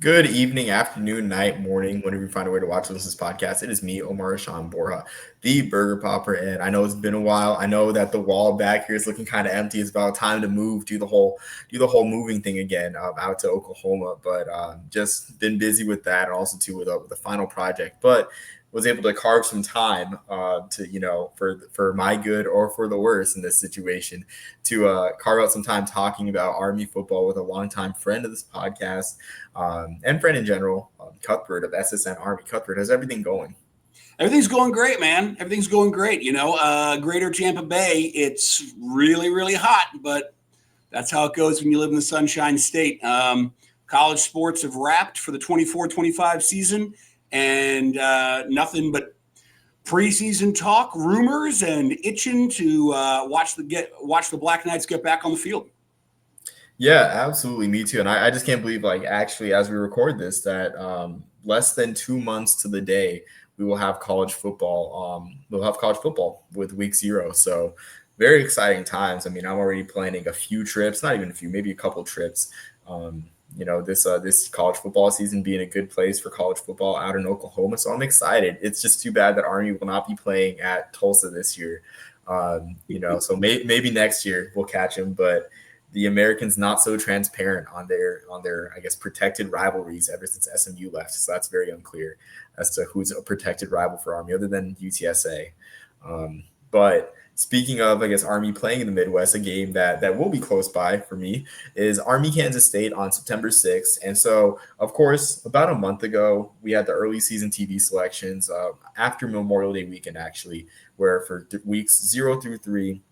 Good evening, afternoon, night, morning, whenever you find a way to watch this podcast. It is me, Omar Sean Borja, the Burger Popper, and I know it's been a while. I know that the wall back here is looking kind of empty. It's about time to move, do the whole moving thing again out to Oklahoma. But just been busy with that, and also too with the final project. But was able to carve some time to for my good or for the worse in this situation to carve out some time talking about Army football with a longtime friend of this podcast and friend in general, Cuthbert of SSN Army. Cuthbert, how's everything going? Everything's going great, man. Everything's going great. Greater Tampa Bay, it's really, really hot, but that's how it goes when you live in the Sunshine State. College sports have wrapped for the 24-25 season, and nothing but preseason talk, rumors, and itching to watch the Black Knights get back on the field. Yeah, absolutely. Me too. And I just can't believe, like, actually, as we record this, that less than 2 months to the day, we will have college football. We'll have college football with week zero. So very exciting times. I mean, I'm already planning a few trips, not even a few, maybe a couple trips. This college football season being a good place for college football out in Oklahoma. So I'm excited. It's just too bad that Army will not be playing at Tulsa this year. So maybe next year we'll catch him, but the Americans not so transparent on their I guess protected rivalries ever since SMU left. So that's very unclear as to who's a protected rival for Army other than UTSA. But speaking of, I guess, Army playing in the Midwest, a game that will be close by for me is Army Kansas State on September 6th. And so, of course, about a month ago, we had the early season TV selections after Memorial Day weekend, actually, where for weeks 0 through 3,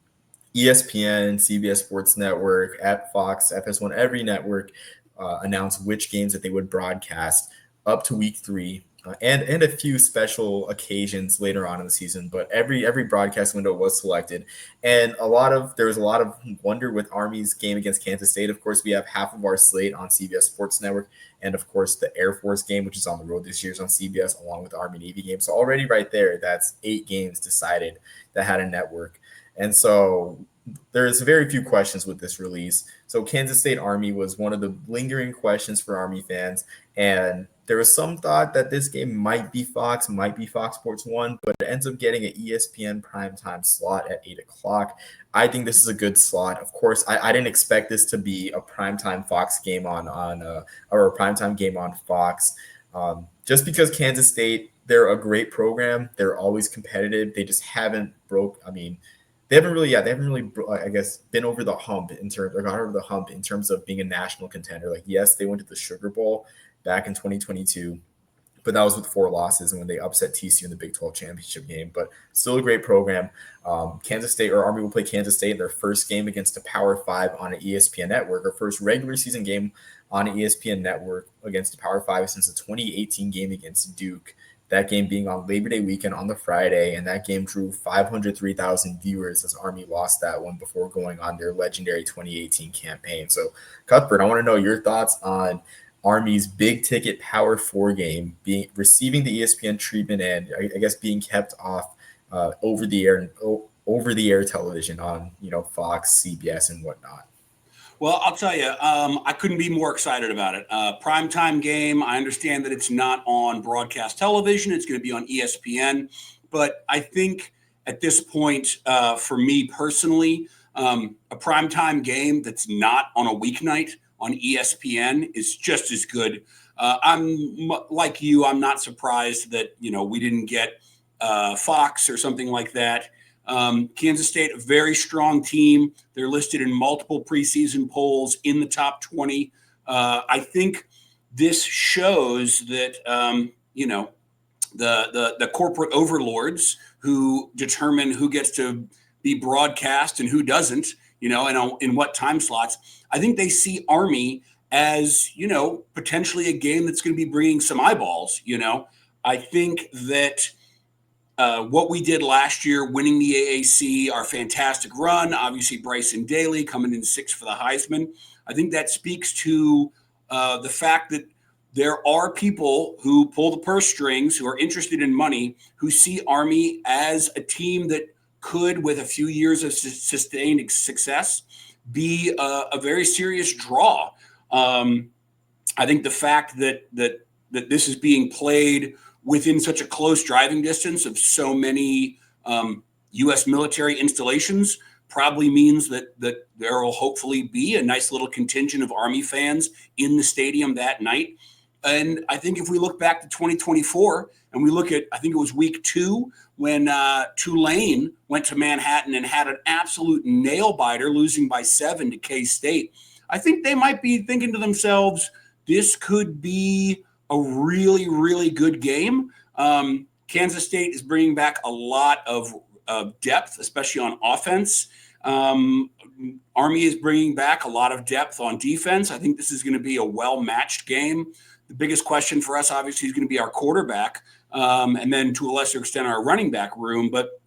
ESPN, CBS Sports Network, at Fox, FS1, every network announced which games that they would broadcast up to week 3, and a few special occasions later on in the season. But every broadcast window was selected, and there was a lot of wonder with Army's game against Kansas State. Of course, we have half of our slate on CBS Sports Network, and of course the Air Force game, which is on the road this year, is on CBS, along with the Army Navy game. So already right there, that's 8 games decided that had a network. And so there's very few questions with this release. So Kansas State Army was one of the lingering questions for Army fans. And there was some thought that this game might be Fox Sports 1, but it ends up getting an ESPN primetime slot at 8 o'clock. I think this is a good slot. Of course, I didn't expect this to be a primetime Fox game or a primetime game on Fox. Just because Kansas State, they're a great program. They're always competitive. They just haven't they haven't really, I guess, been over the hump got over the hump in terms of being a national contender. Like, yes, they went to the Sugar Bowl back in 2022, but that was with 4 losses and when they upset TCU in the Big 12 championship game. But still a great program. Kansas State or Army will play Kansas State in their first game against a Power 5 on an ESPN network, or first regular season game on an ESPN network against a Power 5 since the 2018 game against Duke. That game being on Labor Day weekend on the Friday, and that game drew 503,000 viewers as Army lost that one before going on their legendary 2018 campaign. So, Cuthbert, I want to know your thoughts on Army's big ticket Power 4 game receiving the ESPN treatment and I guess being kept off over the air television on Fox, CBS, and whatnot. Well, I'll tell you, I couldn't be more excited about it. Primetime game. I understand that it's not on broadcast television. It's going to be on ESPN. But I think at this point, for me personally, a primetime game that's not on a weeknight on ESPN is just as good. I'm like you. I'm not surprised that, we didn't get Fox or something like that. Kansas State, a very strong team. They're listed in multiple preseason polls in the top 20. I think this shows that, the corporate overlords who determine who gets to be broadcast and who doesn't, and in what time slots. I think they see Army as, potentially a game that's going to be bringing some eyeballs. I think that what we did last year, winning the AAC, our fantastic run, obviously Bryson Daly coming in 6th for the Heisman. I think that speaks to the fact that there are people who pull the purse strings, who are interested in money, who see Army as a team that could, with a few years of sustained success, be a very serious draw. I think the fact that this is being played within such a close driving distance of so many U.S. military installations probably means that there will hopefully be a nice little contingent of Army fans in the stadium that night. And I think if we look back to 2024 and we look at, I think it was week 2 when Tulane went to Manhattan and had an absolute nail biter, losing by 7 to K-State. I think they might be thinking to themselves, this could be a really, really good game. Kansas State is bringing back a lot of depth, especially on offense. Army is bringing back a lot of depth on defense. I think this is going to be a well-matched game. The biggest question for us, obviously, is going to be our quarterback, and then to a lesser extent, our running back room. But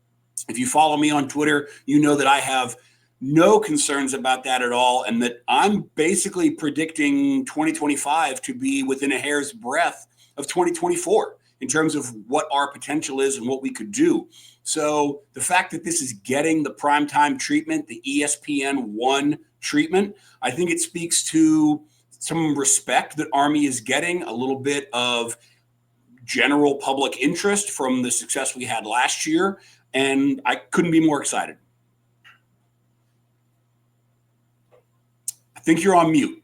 if you follow me on Twitter, you know that I have no concerns about that at all, and that I'm basically predicting 2025 to be within a hair's breadth of 2024 in terms of what our potential is and what we could do. So the fact that this is getting the primetime treatment, the ESPN 1 treatment, I think it speaks to some respect that Army is getting, a little bit of general public interest from the success we had last year, and I couldn't be more excited. I think you're on mute.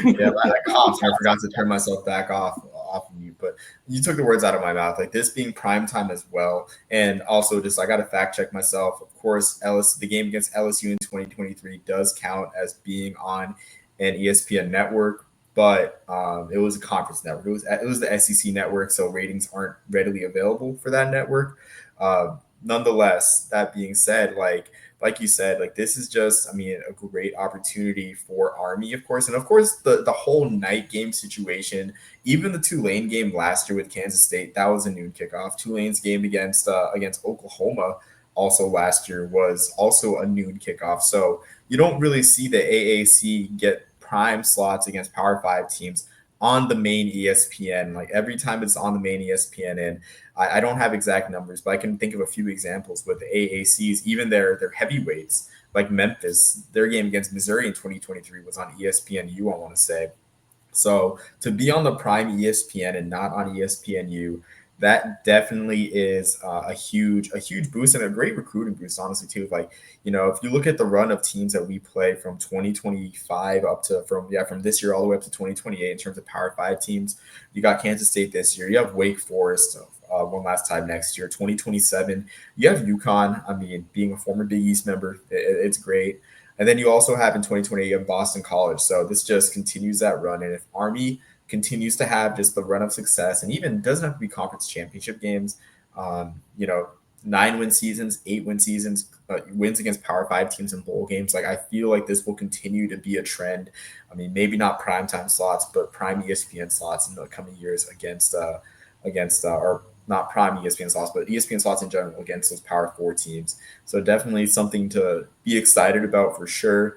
Yeah, I coughed and I forgot to turn myself back off of mute, but you took the words out of my mouth. Like, this being prime time as well, and also just I got to fact check myself. Of course, the game against LSU in 2023 does count as being on an ESPN network, but it was a conference network. It was the SEC network, so ratings aren't readily available for that network. Nonetheless, that being said, like you said, like, this is just, I mean, a great opportunity for Army, of course. And of course, the whole night game situation, even the Tulane game last year with Kansas State, that was a noon kickoff. Tulane's game against Oklahoma also last year was also a noon kickoff. So you don't really see the AAC get prime slots against Power 5 teams on the main ESPN. Like, every time it's on the main ESPN, and I don't have exact numbers, but I can think of a few examples with the AACs, even their heavyweights, like Memphis, their game against Missouri in 2023 was on ESPNU, I want to say. So to be on the prime ESPN and not on ESPNU, that definitely is a huge boost and a great recruiting boost, honestly, too. Like, if you look at the run of teams that we play from 2025 up to from this year all the way up to 2028 in terms of Power 5 teams, you got Kansas State this year. You have Wake Forest one last time next year. 2027, you have UConn. I mean, being a former Big East member, it's great. And then you also have in 2028, you have Boston College. So this just continues that run. And if Army continues to have just the run of success, and even doesn't have to be conference championship games, 9-win seasons, 8-win seasons, wins against Power 5 teams in bowl games. Like, I feel like this will continue to be a trend. I mean, maybe not primetime slots, but prime ESPN slots in the coming years against or not prime ESPN slots, but ESPN slots in general against those Power 4 teams. So definitely something to be excited about for sure.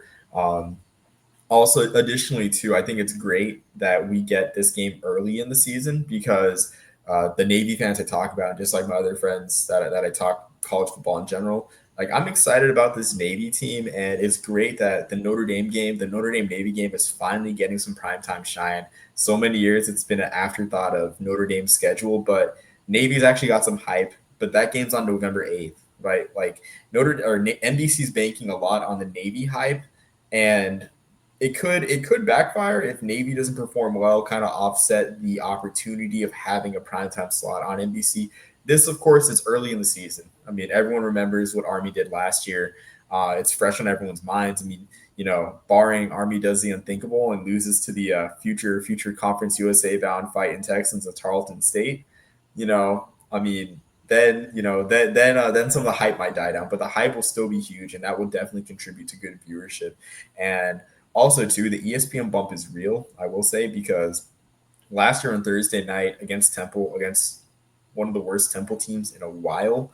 Also, additionally, too, I think it's great that we get this game early in the season, because the Navy fans I talk about, just like my other friends that I talk college football in general, like, I'm excited about this Navy team, and it's great that the Notre Dame Navy game is finally getting some primetime shine. So many years it's been an afterthought of Notre Dame's schedule, but Navy's actually got some hype. But that game's on November 8th, right? Like, NBC's banking a lot on the Navy hype, and it could backfire if Navy doesn't perform well, kind of offset the opportunity of having a primetime slot on NBC. This, of course, is early in the season. I mean, everyone remembers what Army did last year. It's fresh on everyone's minds. I mean, barring Army does the unthinkable and loses to the future Conference USA bound fighting Texans of Tarleton State, I mean, then some of the hype might die down, but the hype will still be huge, and that will definitely contribute to good viewership. And also, too, the ESPN bump is real, I will say, because last year on Thursday night against Temple, against one of the worst Temple teams in a while,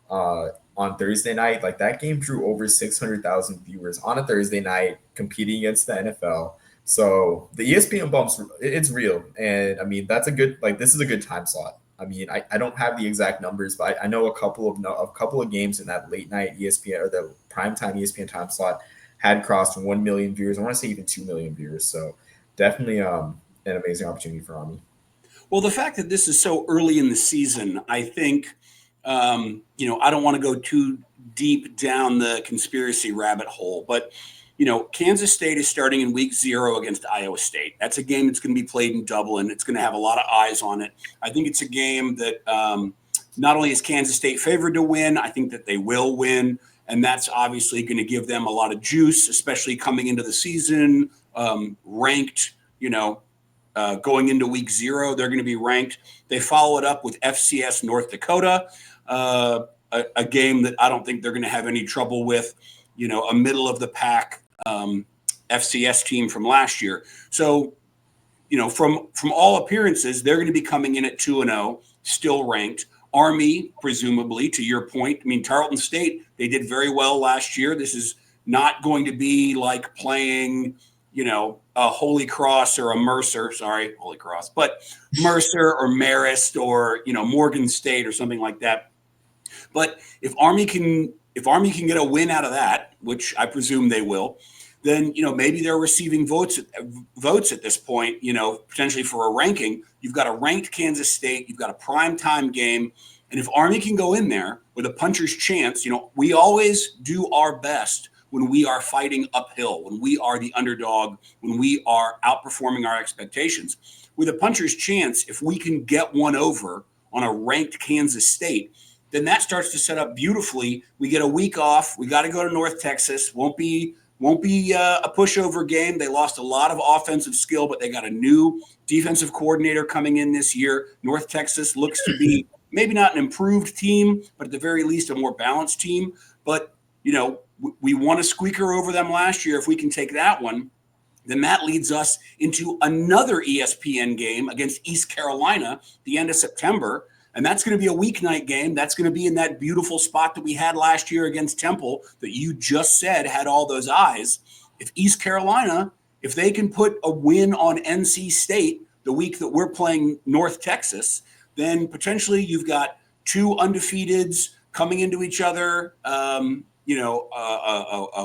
on Thursday night, like, that game drew over 600,000 viewers on a Thursday night competing against the NFL. So the ESPN bumps, it's real. And I mean, this is a good time slot. I mean, I don't have the exact numbers, but I know a couple of games in that late night ESPN or the primetime ESPN time slot had crossed 1 million viewers. I want to say even 2 million viewers. So definitely an amazing opportunity for Army. Well, the fact that this is so early in the season, I think, I don't want to go too deep down the conspiracy rabbit hole, but Kansas State is starting in week 0 against Iowa State. That's a game that's going to be played in Dublin. It's going to have a lot of eyes on it. I think it's a game that not only is Kansas State favored to win, I think that they will win. And that's obviously going to give them a lot of juice, especially coming into the season, ranked, going into week 0. They're going to be ranked. They follow it up with FCS North Dakota, a game that I don't think they're going to have any trouble with, a middle of the pack FCS team from last year. So, from all appearances, they're going to be coming in at 2-0, still ranked. Army, presumably, to your point. I mean, Tarleton State, they did very well last year. This is not going to be like playing, a Holy Cross or a Mercer. Sorry, Holy Cross, but Mercer or Marist or Morgan State or something like that. But if Army can get a win out of that, which I presume they will, then maybe they're receiving votes at this point, potentially for a ranking. You've got a ranked Kansas State, you've got a primetime game, and if Army can go in there with a puncher's chance, we always do our best when we are fighting uphill, when we are the underdog, when we are outperforming our expectations. With a puncher's chance, if we can get one over on a ranked Kansas State, then that starts to set up beautifully. We get a week off. We got to go to North Texas. Won't be a pushover game. They lost a lot of offensive skill, but they got a new defensive coordinator coming in this year. North Texas looks to be maybe not an improved team, but at the very least a more balanced team. But, we won a squeaker over them last year. If we can take that one, then that leads us into another ESPN game against East Carolina the end of September. And that's going to be a weeknight game. That's going to be in that beautiful spot that we had last year against Temple that you just said had all those eyes. If East Carolina, if they can put a win on NC State the week that we're playing North Texas, then potentially you've got two undefeateds coming into each other, a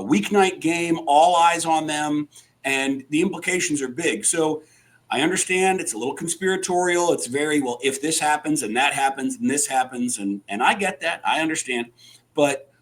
weeknight game, all eyes on them, and the implications are big. So I understand it's a little conspiratorial. It's very, well, if this happens and that happens and this happens, and I get that. I understand. But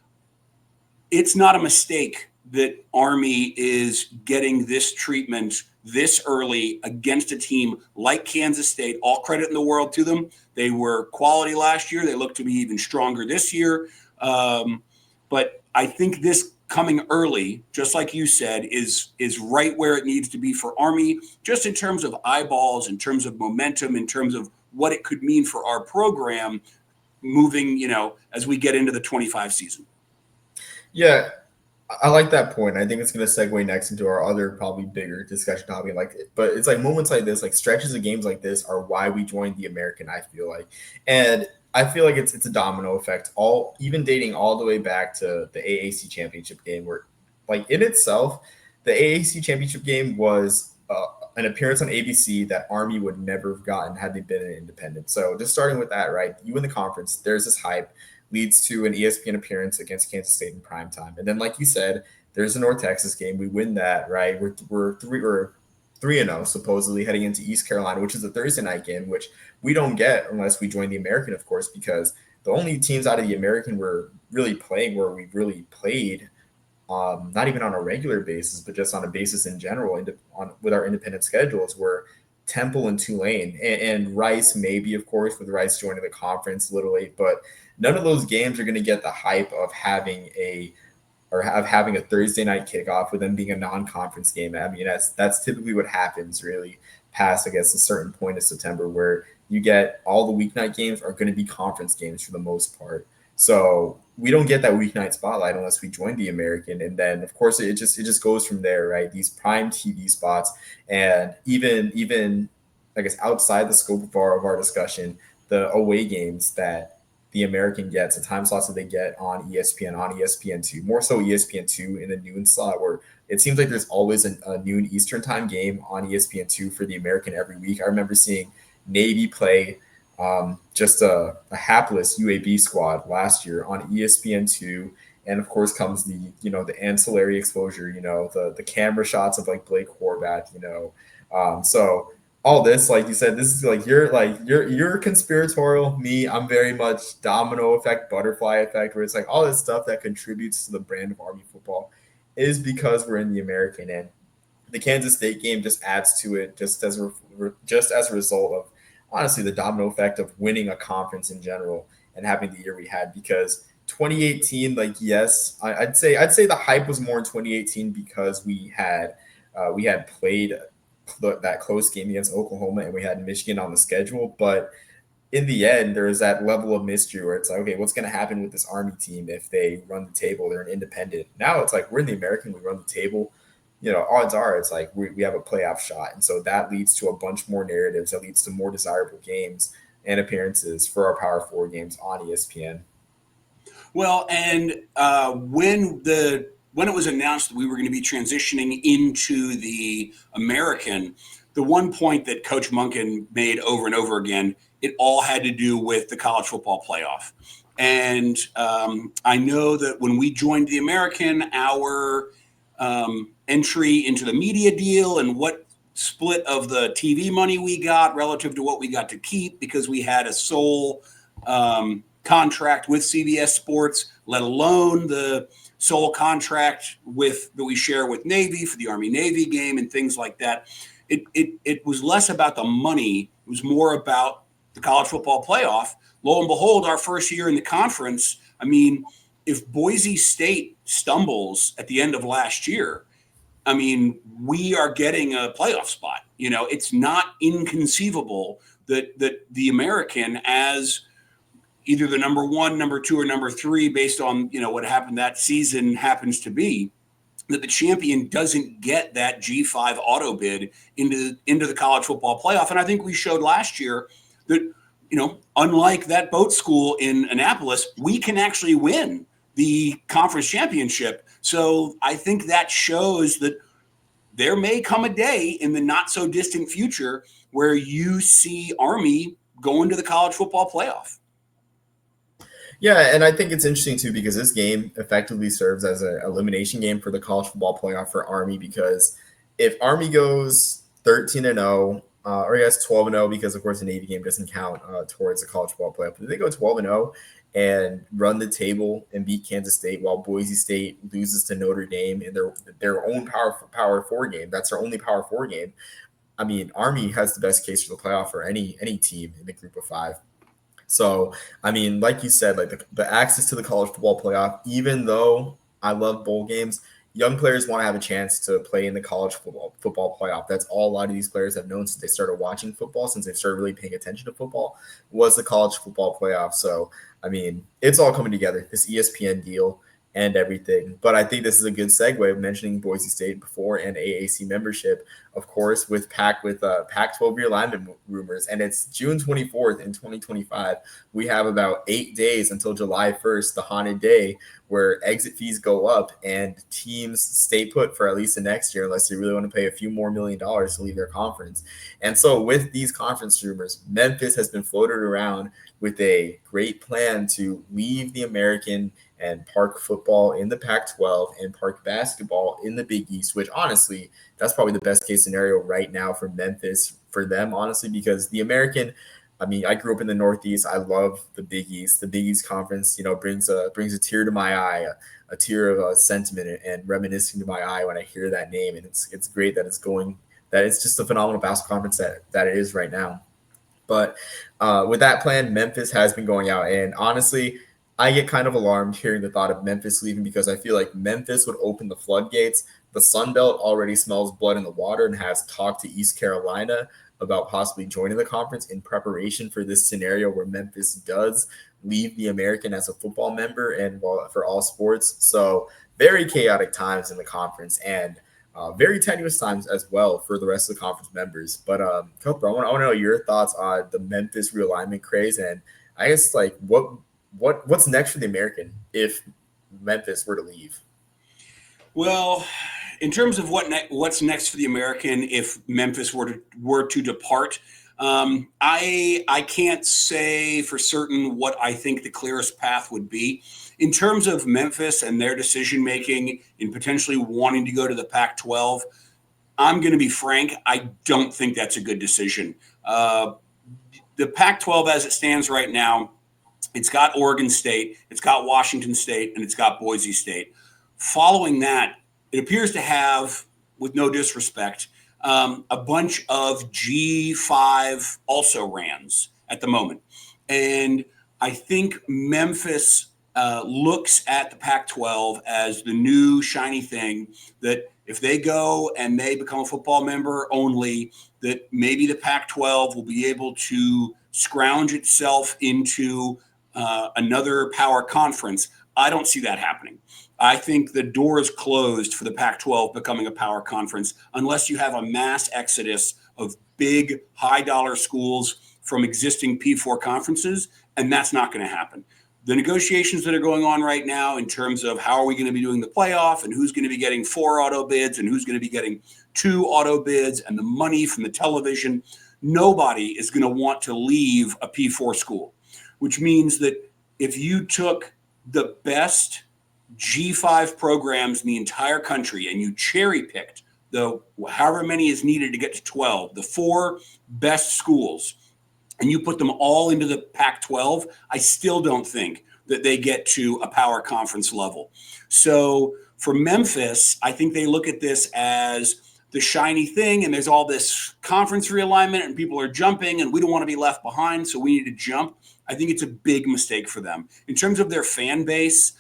it's not a mistake that Army is getting this treatment this early against a team like Kansas State. All credit in the world to them. They were quality last year. They look to be even stronger this year. But I think this coming early, just like you said, is right where it needs to be for Army, just in terms of eyeballs, in terms of momentum, in terms of what it could mean for our program moving, as we get into the 25 season. Yeah, I like that point. I think it's going to segue next into our other probably bigger discussion topic. But it's like moments like this, like stretches of games like this are why we joined the American, I feel like. And I feel like it's a domino effect, even dating all the way back to the AAC championship game, where like in itself, the AAC championship game was an appearance on ABC that Army would never have gotten had they been an independent. So just starting with that, right? You win the conference, there's this hype, leads to an ESPN appearance against Kansas State in primetime. And then, like you said, there's the North Texas game. We win that, right? We're 3-0 supposedly heading into East Carolina, which is a Thursday night game, which we don't get unless we join the American, of course, because the only teams out of the American we're really playing where we really played, not even on a regular basis, but just on a basis in general, with our independent schedules, were Temple and Tulane, and Rice, maybe, of course, with Rice joining the conference a little late, but none of those games are going to get the hype of having a Thursday night kickoff with them being a non-conference game. I mean, that's typically what happens really past, I guess, a certain point of September, where you get all the weeknight games are going to be conference games for the most part. So we don't get that weeknight spotlight unless we join the American. And then, of course, it just goes from there, right? These prime TV spots, and even I guess outside the scope of our discussion, the away games that the American gets, the time slots that they get on ESPN2, more so ESPN2 in the noon slot, where it seems like there's always a noon Eastern time game on ESPN2 for the American every week. I remember seeing Navy play just a hapless UAB squad last year on ESPN2. And of course comes the ancillary exposure, the camera shots of like Blake Horvath, So all this, like you said, this is like you're conspiratorial. Me, I'm very much domino effect, butterfly effect, where it's like all this stuff that contributes to the brand of Army football is because we're in the American, and the Kansas State game just adds to it, just as a result of honestly the domino effect of winning a conference in general and having the year we had. Because 2018, like yes, I'd say the hype was more in 2018 because we had played that close game against Oklahoma and we had Michigan on the schedule, but in the end, there is that level of mystery where it's like, okay, what's going to happen with this Army team if they run the table? They're an independent. Now it's like we're in the American, we run the table. Odds are it's like we have a playoff shot. And so that leads to a bunch more narratives. That leads to more desirable games and appearances for our Power Four games on ESPN. Well, and when it was announced that we were going to be transitioning into the American, the one point that Coach Monken made over and over again, it all had to do with the college football playoff. And I know that when we joined the American, our entry into the media deal and what split of the TV money we got relative to what we got to keep, because we had a sole contract with CBS Sports, let alone the sole contract that we share with Navy for the Army-Navy game and things like that. It was less about the money. It was more about the college football playoff. Lo and behold, our first year in the conference, I mean, if Boise State stumbles at the end of last year, I mean, we are getting a playoff spot. It's not inconceivable that the American, as either the number one, number two, or number three, based on what happened that season, happens to be, that the champion doesn't get that G5 auto bid into the college football playoff. And I think we showed last year that unlike that boat school in Annapolis, we can actually win the conference championship. So I think that shows that there may come a day in the not so distant future where you see Army going to the college football playoff. Yeah, and I think it's interesting too because this game effectively serves as an elimination game for the college football playoff for Army. Because if Army goes 13-0, or I guess 12-0, because of course the Navy game doesn't count towards the college football playoff, but if they go 12-0 and run the table and beat Kansas State while Boise State loses to Notre Dame in their own Power Four game, that's their only Power Four game. I mean, Army has the best case for the playoff for any team in the group of five. So, I mean, like you said, like the access to the college football playoff, even though I love bowl games, young players want to have a chance to play in the college football playoff. That's all a lot of these players have known since they started watching football, since they started really paying attention to football, was the college football playoff. So, I mean, it's all coming together, this ESPN deal and everything. But I think this is a good segue of mentioning Boise State before and AAC membership, of course, with Pac-12 realignment rumors. And it's June 24th in 2025. We have about 8 days until July 1st, the haunted day, where exit fees go up and teams stay put for at least the next year unless they really want to pay a few more $1 million to leave their conference. And so with these conference rumors, Memphis has been floated around with a great plan to leave the American and park football in the Pac-12 and park basketball in the Big East, which honestly, that's probably the best case scenario right now for Memphis, for them, honestly, because the American, I mean, I grew up in the Northeast. I love the Big East. The Big East Conference, brings a tear to my eye, a tear of sentiment and reminiscing to my eye when I hear that name. And it's great that it's just a phenomenal basketball conference that it is right now. But with that plan, Memphis has been going out, and honestly, I get kind of alarmed hearing the thought of Memphis leaving because I feel like Memphis would open the floodgates. The Sun Belt already smells blood in the water and has talked to East Carolina about possibly joining the conference in preparation for this scenario where Memphis does leave the American as a football member and for all sports. So very chaotic times in the conference and very tenuous times as well for the rest of the conference members. But Cuthbert, I want to know your thoughts on the Memphis realignment craze, and I guess like what's next for the American if Memphis were to leave? Well, in terms of what's next for the American if Memphis were to depart, I can't say for certain what I think the clearest path would be. In terms of Memphis and their decision making in potentially wanting to go to the Pac-12, I'm going to be frank. I don't think that's a good decision. The Pac-12 as it stands right now, it's got Oregon State, it's got Washington State, and it's got Boise State. Following that, it appears to have, with no disrespect, a bunch of G5 also rans at the moment. And I think Memphis looks at the Pac-12 as the new shiny thing that if they go and they become a football member only, that maybe the Pac-12 will be able to scrounge itself into another power conference. I don't see that happening. I think the door is closed for the Pac-12 becoming a power conference unless you have a mass exodus of big, high-dollar schools from existing P4 conferences, and that's not going to happen. The negotiations that are going on right now in terms of how are we going to be doing the playoff and who's going to be getting 4 auto bids and who's going to be getting 2 auto bids and the money from the television, nobody is going to want to leave a P4 school, which means that if you took the best G5 programs in the entire country and you cherry picked the however many is needed to get to 12, the 4 best schools, and you put them all into the Pac-12, I still don't think that they get to a power conference level. So for Memphis, I think they look at this as the shiny thing, and there's all this conference realignment and people are jumping and we don't want to be left behind, so we need to jump. I think it's a big mistake for them. In terms of their fan base,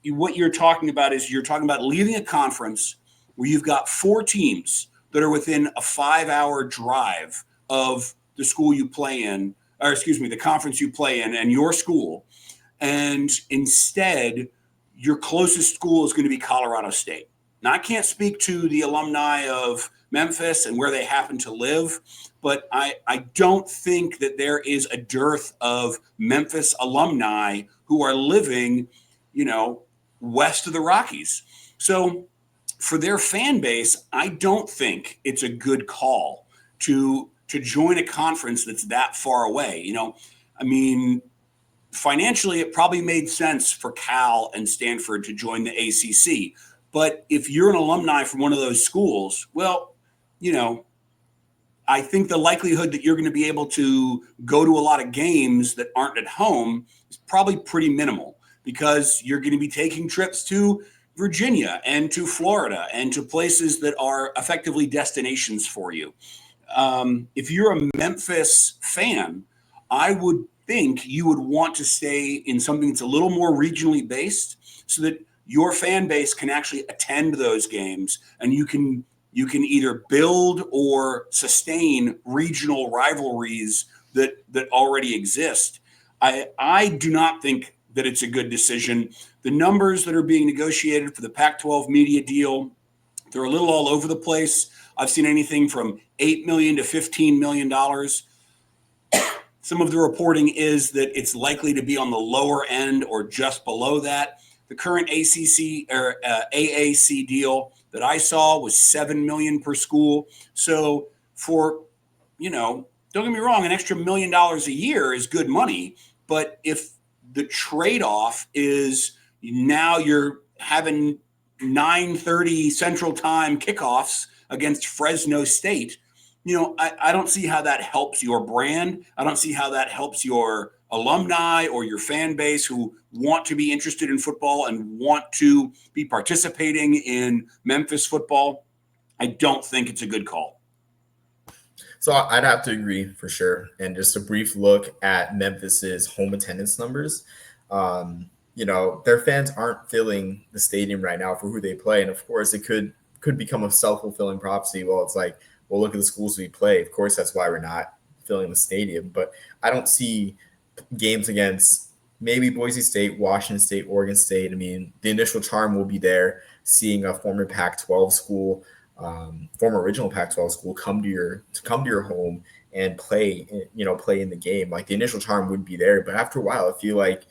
what you're talking about is you're talking about leaving a conference where you've got 4 teams that are within a 5-hour drive of the school you play in, or excuse me, the conference you play in and your school. And instead, your closest school is going to be Colorado State. Now, I can't speak to the alumni of Memphis and where they happen to live, but I don't think that there is a dearth of Memphis alumni who are living, west of the Rockies. So for their fan base, I don't think it's a good call to join a conference that's that far away. Financially, it probably made sense for Cal and Stanford to join the ACC. But if you're an alumni from one of those schools, well, I think the likelihood that you're going to be able to go to a lot of games that aren't at home is probably pretty minimal because you're going to be taking trips to Virginia and to Florida and to places that are effectively destinations for you. If you're a Memphis fan, I would think you would want to stay in something that's a little more regionally based so that your fan base can actually attend those games and you can either build or sustain regional rivalries that already exist. I do not think that it's a good decision. The numbers that are being negotiated for the Pac-12 media deal, they're a little all over the place. I've seen anything from $8 million to $15 million. Some of the reporting is that it's likely to be on the lower end or just below that. The current AAC deal that I saw was $7 million per school. So for, don't get me wrong, an extra $1 million a year is good money. But if the trade-off is now you're having 9:30 Central Time kickoffs against Fresno State, I don't see how that helps your brand. I don't see how that helps your alumni or your fan base who want to be interested in football and want to be participating in Memphis football. I don't think it's a good call. So I'd have to agree for sure. And just a brief look at Memphis's home attendance numbers. Their fans aren't filling the stadium right now for who they play. And of course, it could become a self-fulfilling prophecy. Well, it's like, well, look at the schools we play. Of course, that's why we're not filling the stadium. But I don't see games against maybe Boise State, Washington State, Oregon State. I mean, the initial charm will be there, seeing a former Pac-12 school, former original Pac-12 school come to your home and play in the game. Like the initial charm would be there, but after a while, I feel like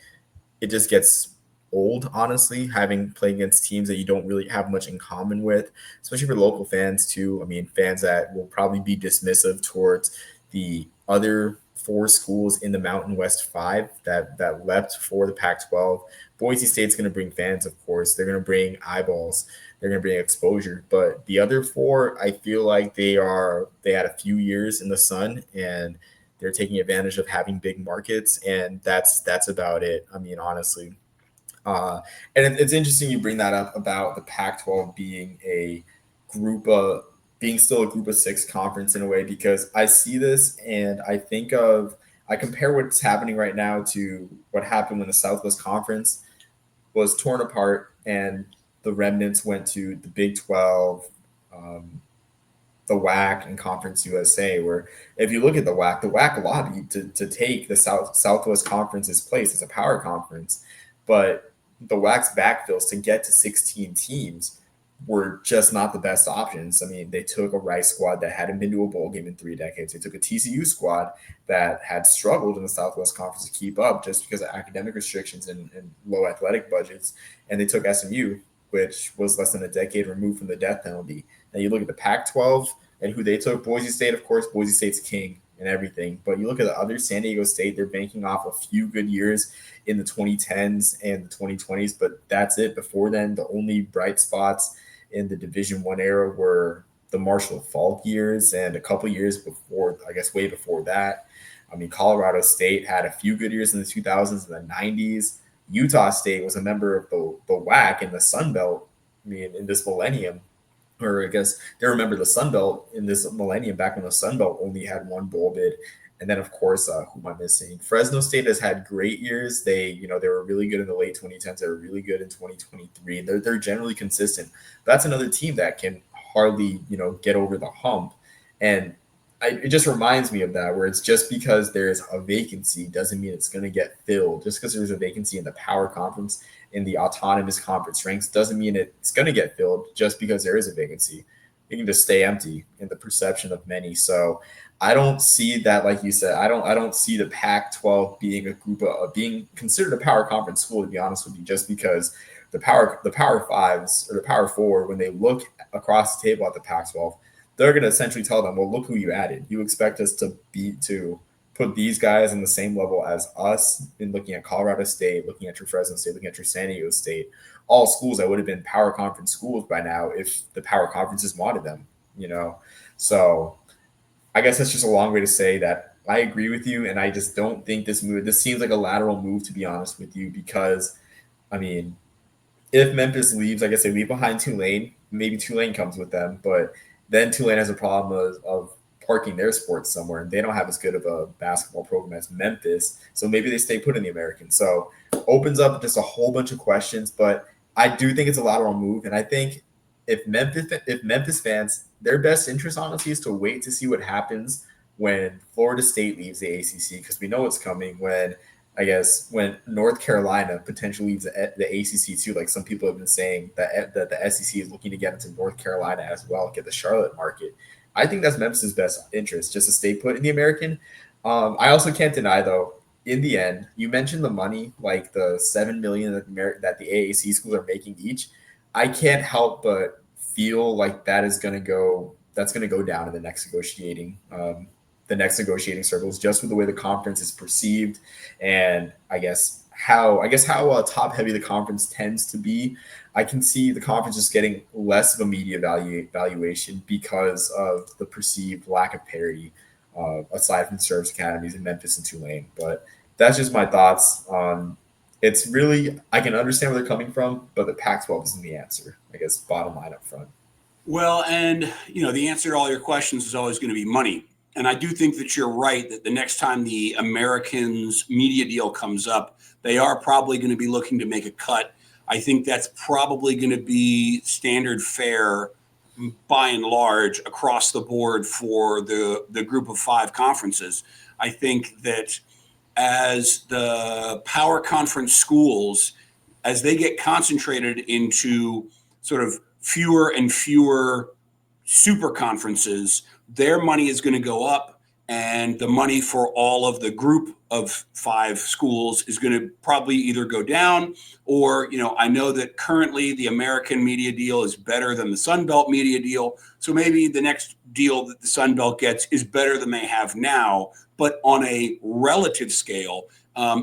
it just gets old, honestly, having played against teams that you don't really have much in common with, especially for local fans too. I mean, fans that will probably be dismissive towards the other 4 schools in the Mountain West 5 that leapt for the Pac-12. Boise State's going to bring fans, of course. They're going to bring eyeballs. They're going to bring exposure. But the other 4, I feel like they had a few years in the sun, and they're taking advantage of having big markets, and that's about it. I mean, honestly. And it's interesting you bring that up about the Pac-12 being a group of being still a group of 6 conference in a way, because I see this and I compare what's happening right now to what happened when the Southwest Conference was torn apart and the remnants went to the Big 12, the WAC, and Conference USA. Where if you look at the WAC lobbied to take the Southwest Conference's place as a power conference, but the WAC's backfills to get to 16 teams were just not the best options. I mean, they took a Rice squad that hadn't been to a bowl game in 3 decades. They took a TCU squad that had struggled in the Southwest Conference to keep up just because of academic restrictions and low athletic budgets. And they took SMU, which was less than a decade removed from the death penalty. Now you look at the Pac-12 and who they took. Boise State, of course. Boise State's king and everything. But you look at the other, San Diego State, they're banking off a few good years in the 2010s and the 2020s, but that's it. Before then, the only bright spots in the Division I era were the Marshall Faulk years and a couple years before, I guess way before that. I mean, Colorado State had a few good years in the 2000s and the 90s. Utah State was a member of the WAC in the Sun Belt, I mean, in this millennium. Or I guess they remember the Sun Belt in this millennium, back when the Sun Belt only had 1 bowl bid. And then, of course, who am I missing? Fresno State has had great years. They were really good in the late 2010s. They were really good in 2023. They're generally consistent. That's another team that can hardly, get over the hump. And it just reminds me of that, where it's just because there's a vacancy doesn't mean it's going to get filled. Just because there's a vacancy in the power conference, in the autonomous conference ranks, doesn't mean it's going to get filled just because there is a vacancy. It can just stay empty in the perception of many. So I don't see that, like you said, I don't see the Pac-12 being a group of being considered a power conference school, to be honest with you, just because the power fives or the power 4, when they look across the table at the Pac-12, they're going to essentially tell them, well, look who you added. You expect us to put these guys on the same level as us in looking at Colorado State, looking at your Fresno State, looking at your San Diego State, all schools that would have been power conference schools by now if the power conferences wanted them, So I guess that's just a long way to say that I agree with you, and I just don't think this seems like a lateral move, to be honest with you, because, I mean, if Memphis leaves, I guess they leave behind Tulane. Maybe Tulane comes with them, but then Tulane has a problem of parking their sports somewhere, and they don't have as good of a basketball program as Memphis, so maybe they stay put in the American. So opens up just a whole bunch of questions, but I do think it's a lateral move, and I think if Memphis fans, their best interest, honestly, is to wait to see what happens when Florida State leaves the ACC, because we know it's coming. When North Carolina potentially leaves the ACC too, like some people have been saying that the SEC is looking to get into North Carolina as well, get the Charlotte market. I think that's Memphis's best interest, just to stay put in the American. I also can't deny, though, in the end, you mentioned the money, like the $7 million that the AAC schools are making each. I can't help but feel like that's going to go down in the next negotiating circles, just with the way the conference is perceived, and I guess how top heavy the conference tends to be. I can see the conference just getting less of a media valuation because of the perceived lack of parity, aside from service academies in Memphis and Tulane. But that's just my thoughts on. It's really, I can understand where they're coming from, but the Pac-12 isn't the answer, I guess, bottom line up front. Well, and, the answer to all your questions is always going to be money. And I do think that you're right that the next time the Americans media deal comes up, they are probably going to be looking to make a cut. I think that's probably going to be standard fare by and large across the board for the group of 5 conferences. I think that as the power conference schools, as they get concentrated into sort of fewer and fewer super conferences, their money is going to go up, and the money for all of the group of 5 schools is going to probably either go down, or, I know that currently the American media deal is better than the Sun Belt media deal. So maybe the next deal that the Sun Belt gets is better than they have now, but on a relative scale,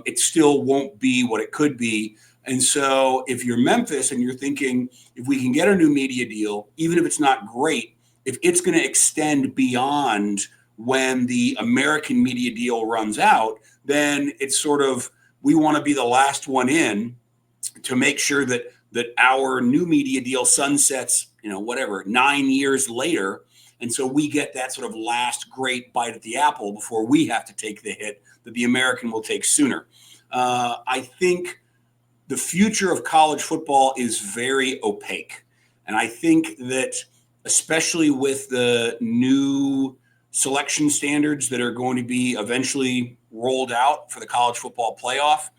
it still won't be what it could be. And so if you're Memphis and you're thinking, if we can get a new media deal, even if it's not great, if it's going to extend beyond when the American media deal runs out, then it's sort of, we want to be the last one in to make sure that our new media deal sunsets, 9 years later. And so we get that sort of last great bite at the apple before we have to take the hit that the American will take sooner. I think the future of college football is very opaque. And I think that especially with the new selection standards that are going to be eventually rolled out for the college football playoff,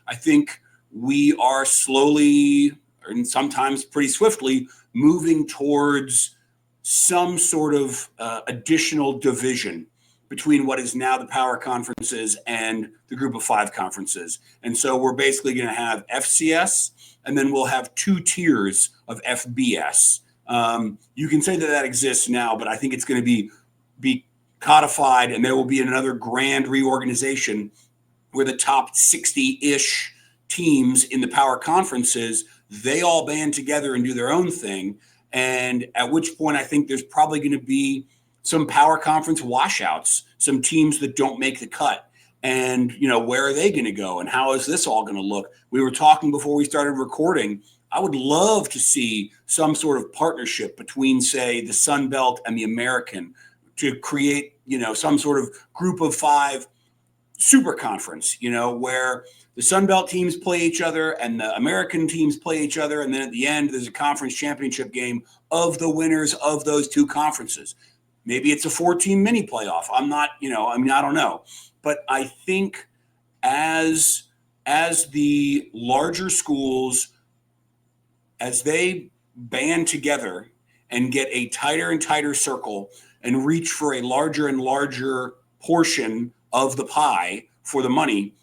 I think we are slowly, and sometimes pretty swiftly, moving towards some sort of additional division between what is now the power conferences and the group of 5 conferences. And so we're basically going to have FCS, and then we'll have 2 tiers of FBS. You can say that exists now, but I think it's going to be codified, and there will be another grand reorganization where the top 60-ish teams in the power conferences, they all band together and do their own thing. And at which point I think there's probably going to be some power conference washouts, some teams that don't make the cut. And, where are they going to go? And how is this all going to look? We were talking before we started recording. I would love to see some sort of partnership between, say, the Sun Belt and the American to create, some sort of group of 5 super conference, where the Sun Belt teams play each other and the American teams play each other. And then at the end, there's a conference championship game of the winners of those 2 conferences. Maybe it's a 4-team mini playoff. I don't know. But I think as the larger schools, as they band together and get a tighter and tighter circle and reach for a larger and larger portion of the pie for the money,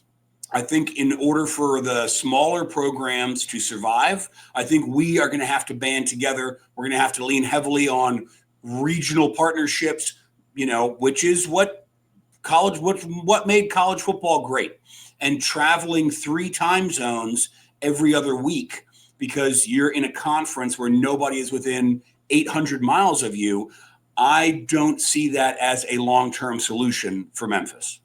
I think in order for the smaller programs to survive, I think we are going to have to band together. We're going to have to lean heavily on regional partnerships, which is what made college football great. And traveling 3 time zones every other week because you're in a conference where nobody is within 800 miles of you. I don't see that as a long-term solution for Memphis.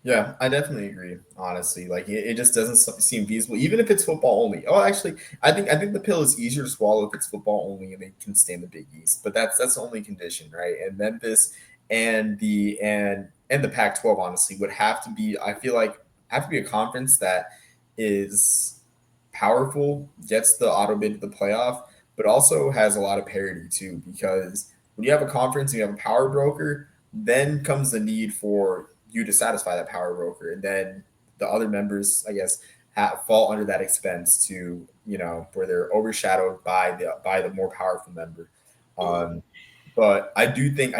Yeah, I definitely agree. Honestly, like it just doesn't seem feasible, even if it's football only. Oh, actually, I think the pill is easier to swallow if it's football only and they can stay in the Big East. But that's the only condition, right? And Memphis and the Pac-12 honestly would have to be. I feel like have to be a conference that is powerful, gets the auto bid to the playoff, but also has a lot of parity too. Because when you have a conference and you have a power broker, then comes the need for you to satisfy that power broker, and then the other members, I guess, fall under that expense to where they're overshadowed by the more powerful member. But I do think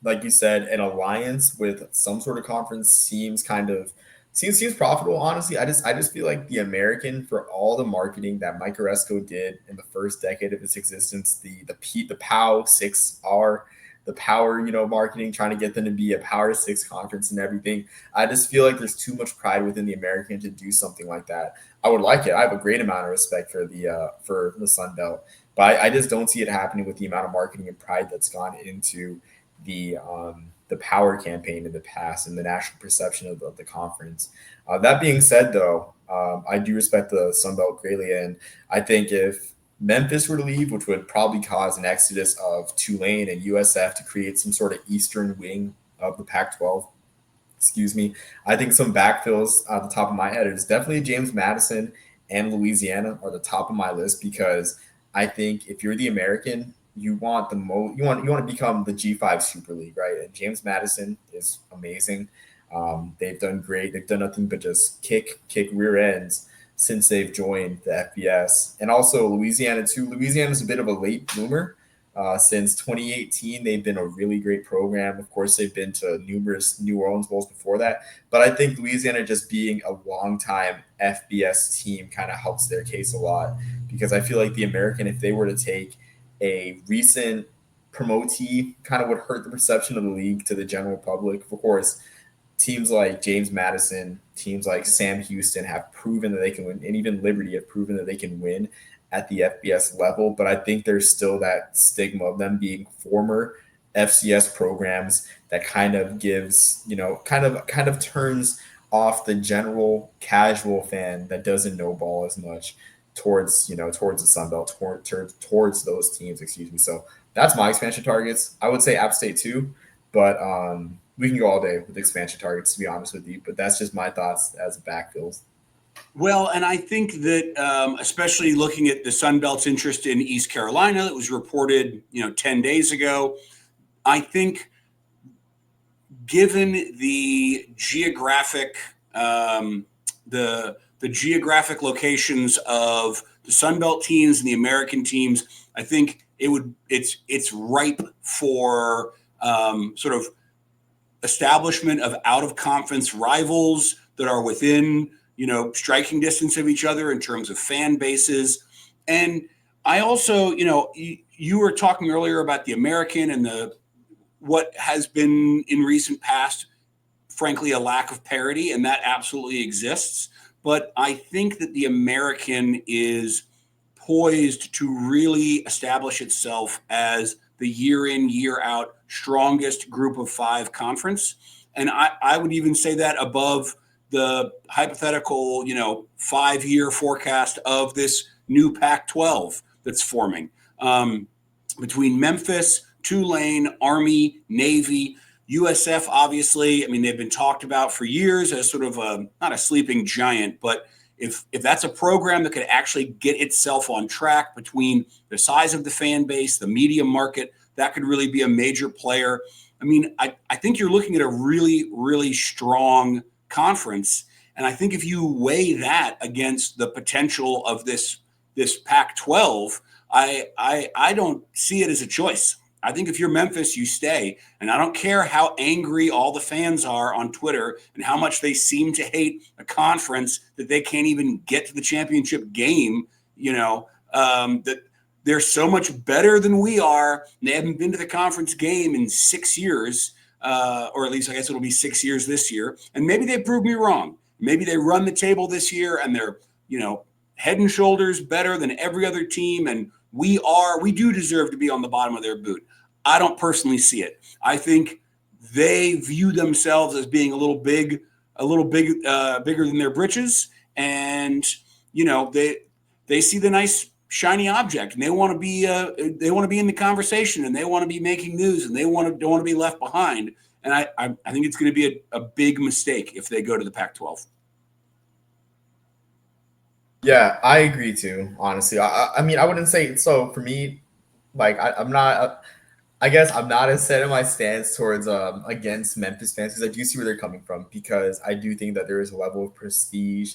like you said, an alliance with some sort of conference seems profitable. Honestly, I just feel like the American, for all the marketing that Mike Oresco did in the first decade of its existence, the POW 6R, the power, marketing, trying to get them to be a Power 6 conference and everything. I just feel like there's too much pride within the American to do something like that. I would like it. I have a great amount of respect for the Sun Belt, but I just don't see it happening with the amount of marketing and pride that's gone into the power campaign in the past and the national perception of the conference. That being said, though, I do respect the Sun Belt greatly, and I think if Memphis were to leave, which would probably cause an exodus of Tulane and USF to create some sort of eastern wing of the Pac-12. Excuse me. I think some backfills at the top of my head is definitely James Madison and Louisiana are the top of my list, because I think if you're the American, you want you want to become the G5 Super League, right? And James Madison is amazing. They've done great. They've done nothing but just kick rear ends since they've joined the FBS. And also Louisiana too. Louisiana's a bit of a late bloomer. Since 2018, they've been a really great program. Of course, they've been to numerous New Orleans Bowls before that. But I think Louisiana just being a longtime FBS team kind of helps their case a lot, because I feel like the American, if they were to take a recent promotee, kind of would hurt the perception of the league to the general public. Of course, teams like James Madison, teams like Sam Houston have proven that they can win, and even Liberty have proven that they can win at the FBS level. But I think there's still that stigma of them being former FCS programs that kind of gives, kind of turns off the general casual fan that doesn't know ball as much towards the Sun Belt, towards those teams, excuse me. So that's my expansion targets. I would say App State too, but we can go all day with expansion targets, to be honest with you. But that's just my thoughts as backfills. Well, and I think that especially looking at the Sun Belt's interest in East Carolina that was reported, 10 days ago, I think given the geographic the geographic locations of the Sun Belt teams and the American teams, I think it's ripe for sort of establishment of out of conference rivals that are within striking distance of each other in terms of fan bases. And I also, you were talking earlier about the American and what has been in recent past, frankly, a lack of parity, and that absolutely exists. But I think that the American is poised to really establish itself as the year in, year out strongest group of five conference. And I would even say that above the hypothetical, 5-year forecast of this new Pac-12 that's forming between Memphis, Tulane, Army, Navy, USF. Obviously, I mean, they've been talked about for years as sort of not a sleeping giant, but if that's a program that could actually get itself on track between the size of the fan base, the media market, that could really be a major player. I mean, I think you're looking at a really, really strong conference. And I think if you weigh that against the potential of this Pac-12, I don't see it as a choice. I think if you're Memphis, you stay. And I don't care how angry all the fans are on Twitter and how much they seem to hate a conference that they can't even get to the championship game, that they're so much better than we are. And they haven't been to the conference game in 6 years, or at least I guess it'll be 6 years this year. And maybe they prove me wrong. Maybe they run the table this year and they're, head and shoulders better than every other team. And we do deserve to be on the bottom of their boot. I don't personally see it. I think they view themselves as being a little bigger than their britches. And, they see the nice shiny object and they want to be in the conversation and they want to be making news and they don't want to be left behind. And I think it's going to be a big mistake if they go to the Pac-12. Yeah, I agree too. Honestly, I mean, I wouldn't say so. For me, like I'm not. I guess I'm not as set in my stance towards against Memphis fans because I do see where they're coming from because I do think that there is a level of prestige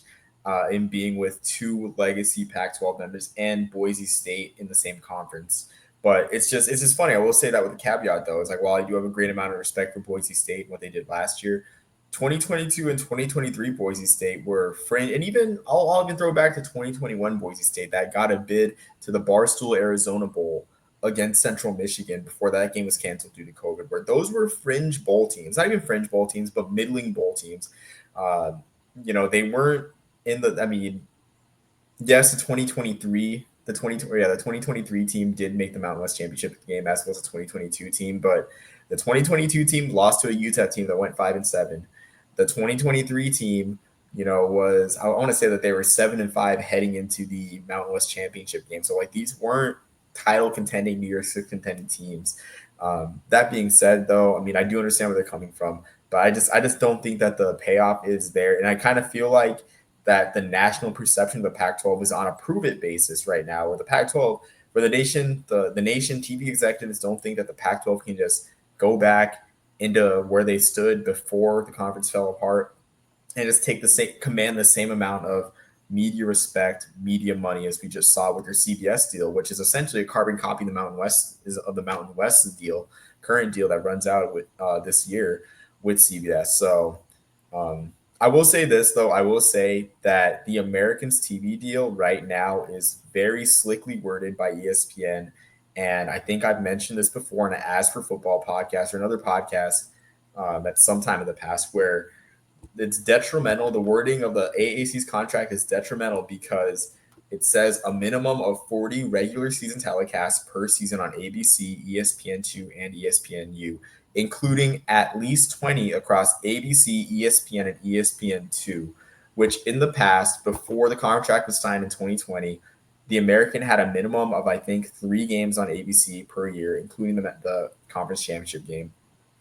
in being with two legacy Pac-12 members and Boise State in the same conference. But it's just funny. I will say that with a caveat though. It's like while I do have a great amount of respect for Boise State and what they did last year, 2022 and 2023 Boise State were fringe, and even I'll even throw back to 2021 Boise State that got a bid to the Barstool Arizona Bowl against Central Michigan before that game was canceled due to COVID, where those were fringe bowl teams, not even fringe bowl teams, but middling bowl teams. They weren't in the. I mean, yes, the 2023 team did make the Mountain West Championship game as well as the 2022 team, but the 2022 team lost to a Utah team that went 5-7. The 2023 team, was I want to say that they were 7-5 heading into the Mountain West Championship game. So like these weren't title contending New York State contending teams. That being said, though, I mean I do understand where they're coming from, but I just don't think that the payoff is there, and I kind of feel like that the national perception of the Pac-12 is on a prove it basis right now, where the Pac-12, where the nation TV executives don't think that the Pac-12 can just go back into where they stood before the conference fell apart and just command the same amount of media respect, media money as we just saw with their CBS deal, which is essentially a carbon copy of the Mountain West current deal that runs out with this year with CBS. So I will say this though, I will say that the Americans TV deal right now is very slickly worded by ESPN And I think I've mentioned this before in an As for Football podcast or another podcast at some time in the past where it's detrimental. The wording of the AAC's contract is detrimental because it says a minimum of 40 regular season telecasts per season on ABC, ESPN2, and ESPNU, including at least 20 across ABC, ESPN, and ESPN2, which in the past, before the contract was signed in 2020, the American had a minimum of, I think, 3 games on ABC per year, including the conference championship game.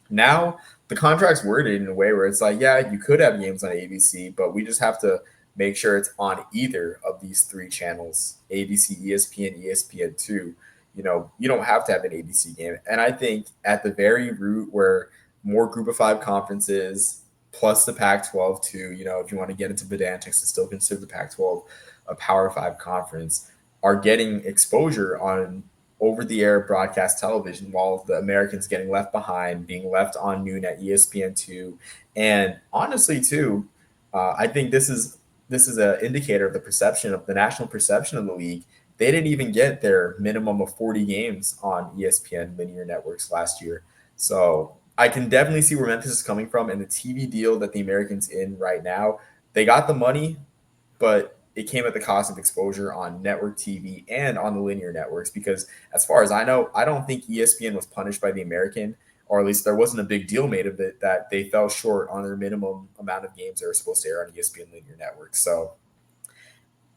Now the contract's worded in a way where it's like, yeah, you could have games on ABC, but we just have to make sure it's on either of these 3 channels, ABC, ESPN, ESPN2. You don't have to have an ABC game. And I think at the very root where more group of 5 conferences plus the Pac-12 too, if you want to get into pedantics and still consider the Pac-12 a Power 5 conference, are getting exposure on over the air broadcast television while the Americans getting left behind, being left on noon at ESPN2. And honestly, too, I think this is an indicator of the national perception of the league. They didn't even get their minimum of 40 games on ESPN linear networks last year. So I can definitely see where Memphis is coming from, and the TV deal that the Americans in right now. They got the money, but it came at the cost of exposure on network TV and on the linear networks because, as far as I know, I don't think ESPN was punished by the American, or at least there wasn't a big deal made of it that they fell short on their minimum amount of games they were supposed to air on ESPN linear networks. So,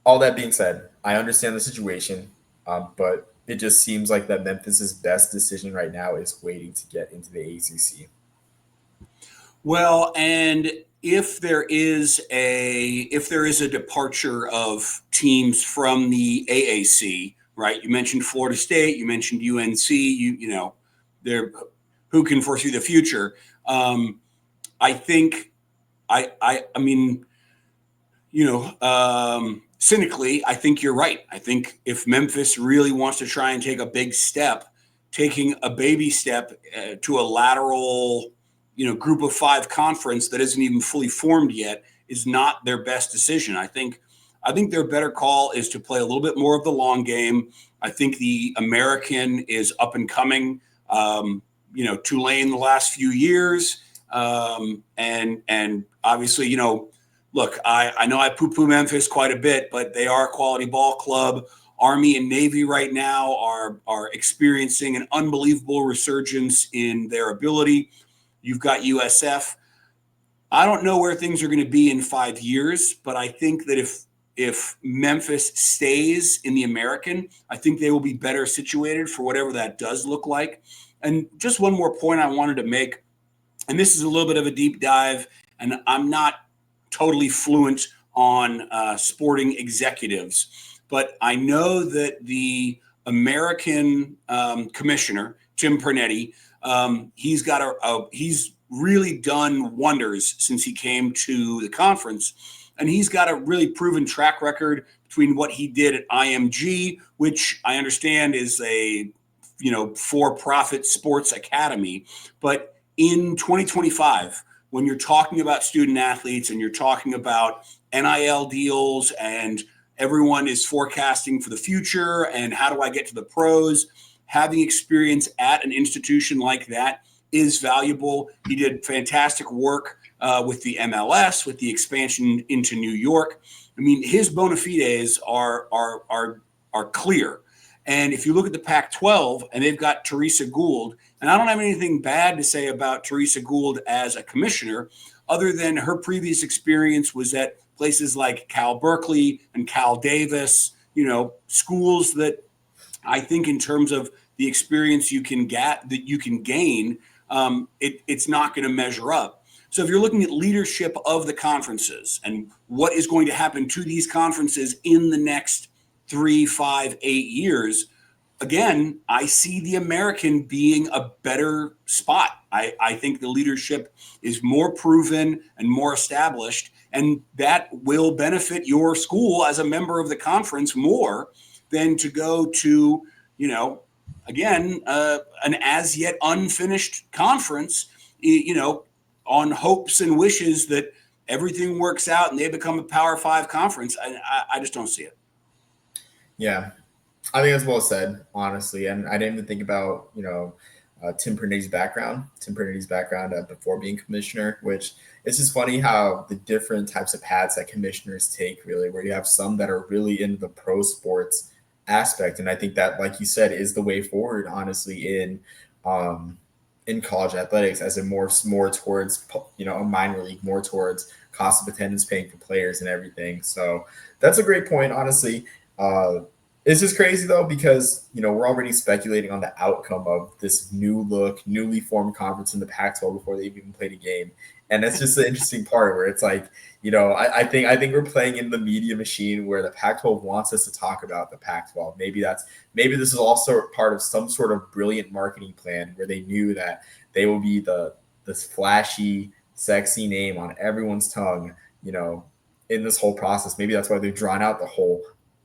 all that being said, I understand the situation, but it just seems like that Memphis's best decision right now is waiting to get into the ACC. Well, and if there is a departure of teams from the AAC, right? You mentioned Florida State, you mentioned UNC, they're who can foresee the future. I think cynically, I think you're right. I think if Memphis really wants to try and take a big step, taking a baby step to a lateral group of 5 conference that isn't even fully formed yet is not their best decision. I think their better call is to play a little bit more of the long game. I think the American is up and coming. Tulane the last few years, and obviously, look, I know I poo-poo Memphis quite a bit, but they are a quality ball club. Army and Navy right now are experiencing an unbelievable resurgence in their ability. You've got USF. I don't know where things are going to be in 5 years, but I think that if Memphis stays in the American, I think they will be better situated for whatever that does look like. And just one more point I wanted to make, and this is a little bit of a deep dive, and I'm not totally fluent on sporting executives, but I know that the American commissioner, Tim Pernetti, he's really done wonders since he came to the conference, and he's got a really proven track record between what he did at IMG, which I understand is a for-profit sports academy, but in 2025, when you're talking about student athletes and you're talking about NIL deals and everyone is forecasting for the future and how do I get to the pros, having experience at an institution like that is valuable. He did fantastic work with the MLS, with the expansion into New York. I mean, his bona fides are clear. And if you look at the Pac-12, and they've got Teresa Gould, and I don't have anything bad to say about Teresa Gould as a commissioner, other than her previous experience was at places like Cal Berkeley and Cal Davis, schools that I think in terms of the experience you can gain, it's not going to measure up. So if you're looking at leadership of the conferences and what is going to happen to these conferences in the next 3, 5, 8 years, again, I see the American being a better spot. I think the leadership is more proven and more established, and that will benefit your school as a member of the conference more than to go to, again, an as yet unfinished conference, on hopes and wishes that everything works out and they become a Power 5 conference. I just don't see it. Yeah. I think that's well said, honestly. And I didn't even think about, Tim Pernity's background before being commissioner, which it's just funny how the different types of paths that commissioners take, really, where you have some that are really into the pro sports aspect. And I think that, like you said, is the way forward, honestly, um, in college athletics as it morphs more towards, a minor league, more towards cost of attendance paying for players and everything. So that's a great point, honestly. Uh, it's just crazy though because we're already speculating on the outcome of this newly formed conference in the Pac-12 before they even played a game, and that's just the interesting part where it's like I think we're playing in the media machine where the Pac-12 wants us to talk about the Pac-12. Maybe this is also part of some sort of brilliant marketing plan where they knew that they will be this flashy, sexy name on everyone's tongue, in this whole process. Maybe that's why they've drawn out the whole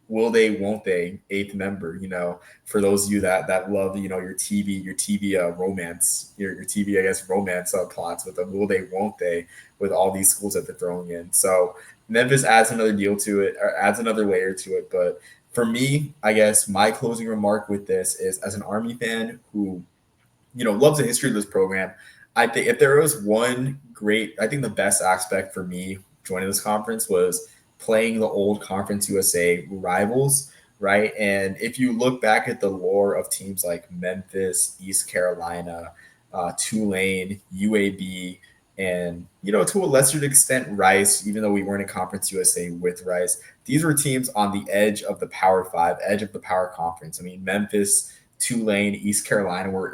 will they, won't they, eighth member, for those of you that love, your TV romance, your TV, I guess, romance plots with them, will they, won't they, with all these schools that they're throwing in. So Memphis adds another deal to it, or adds another layer to it. But for me, I guess my closing remark with this is, as an Army fan who, loves the history of this program, I think if there was I think the best aspect for me joining this conference was playing the old Conference USA rivals, right? And if you look back at the lore of teams like Memphis, East Carolina, Tulane, UAB, and to a lesser extent Rice, even though we weren't in Conference USA with Rice, these were teams on the edge of the Power Five, edge of the Power Conference. I mean, Memphis, Tulane, East Carolina were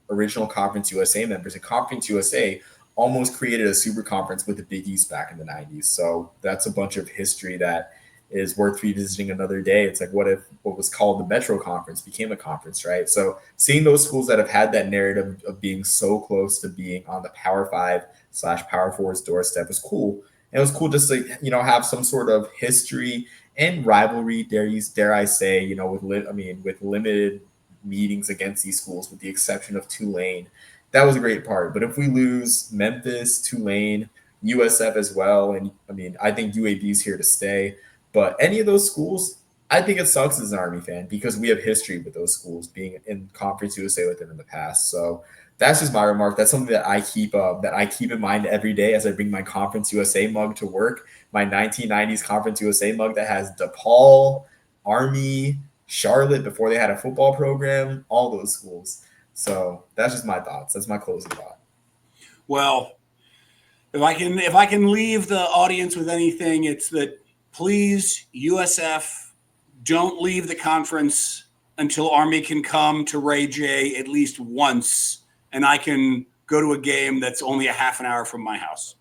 original Conference USA members, and Conference USA almost created a super conference with the Big East back in the 90s. So that's a bunch of history that is worth revisiting another day. It's like, what if what was called the Metro Conference became a conference, right? So seeing those schools that have had that narrative of being so close to being on the Power Five / Power Four's doorstep was cool. And it was cool just to, have some sort of history and rivalry, dare I say, with limited meetings against these schools, with the exception of Tulane. That was a great part. But if we lose Memphis, Tulane, USF as well, and I think UAB is here to stay. But any of those schools, I think it sucks as an Army fan because we have history with those schools being in Conference USA with them in the past. So that's just my remark. That's something that I keep in mind every day as I bring my Conference USA mug to work. My 1990s Conference USA mug that has DePaul, Army, Charlotte before they had a football program, all those schools. So that's just my thoughts. That's my closing thought. Well, if I can leave the audience with anything, it's that please, USF, don't leave the conference until Army can come to Ray J at least once, and I can go to a game that's only a half an hour from my house.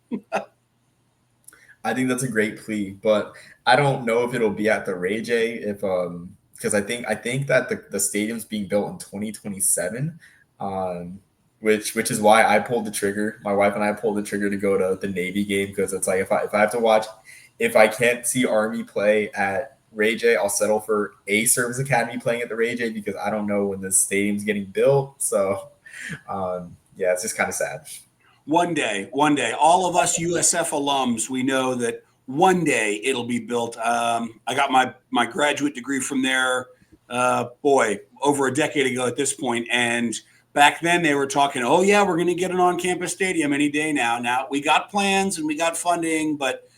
I think that's a great plea, but I don't know if it'll be at the Ray J because I think that the stadium's being built in 2027, which is why I pulled the trigger. My wife and I pulled the trigger to go to the Navy game because it's like if I have to watch, if I can't see Army play at Ray J, I'll settle for a service academy playing at the Ray J because I don't know when the stadium's getting built. So yeah, it's just kind of sad. One day, all of us USF alums, we know that one day it'll be built. I got my graduate degree from there, over a decade ago at this point. And back then they were talking, oh yeah, we're going to get an on-campus stadium any day now. Now we got plans and we got funding, but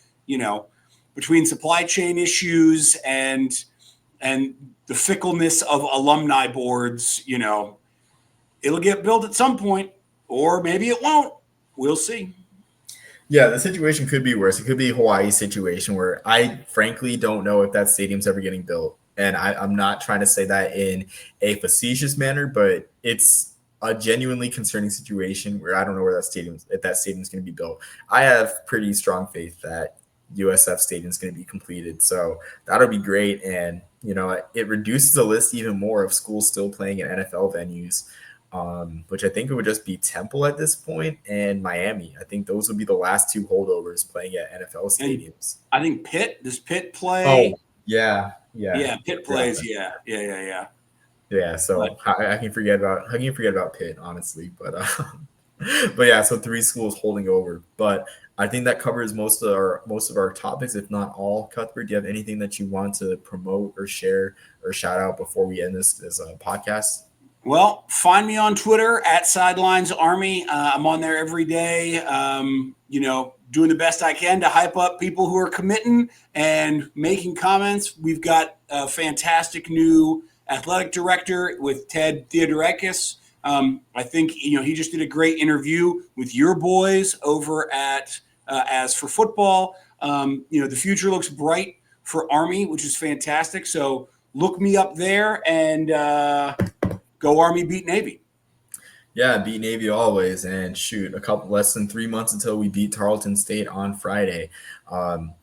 between supply chain issues and the fickleness of alumni boards, it'll get built at some point, or maybe it won't. We'll see. Yeah, the situation could be worse. It could be a Hawaii situation where I frankly don't know if that stadium's ever getting built. And I'm not trying to say that in a facetious manner, but it's a genuinely concerning situation where I don't know if that stadium's going to be built. I have pretty strong faith that USF Stadium is going to be completed. So that'll be great. And, it reduces the list even more of schools still playing in NFL venues, which I think it would just be Temple at this point and Miami. I think those would be the last two holdovers playing at NFL stadiums. And I think Pitt. Does Pitt play? Oh, yeah. Yeah, Pitt plays. Yeah. Yeah, so I can forget about Pitt, honestly. But But yeah, so 3 schools holding over. But I think that covers most of our topics, if not all. Cuthbert, do you have anything that you want to promote or share or shout out before we end this podcast? Well, find me on Twitter at Sidelines Army. I'm on there every day, doing the best I can to hype up people who are committing and making comments. We've got a fantastic new athletic director with Ted Theodorakis. I think, he just did a great interview with your boys over at As for Football. The future looks bright for Army, which is fantastic. So look me up there and go Army, beat Navy. Yeah, beat Navy always, and shoot, a couple less than 3 months until we beat Tarleton State on Friday.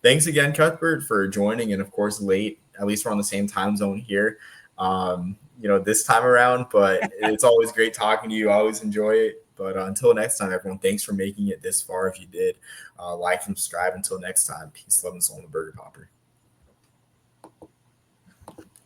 Thanks again, Cuthbert, for joining, and of course, late. At least we're on the same time zone here, this time around. But it's always great talking to you. I always enjoy it. But until next time, everyone, thanks for making it this far. If you did, like and subscribe. Until next time, peace, love, and soul in the Burger Popper.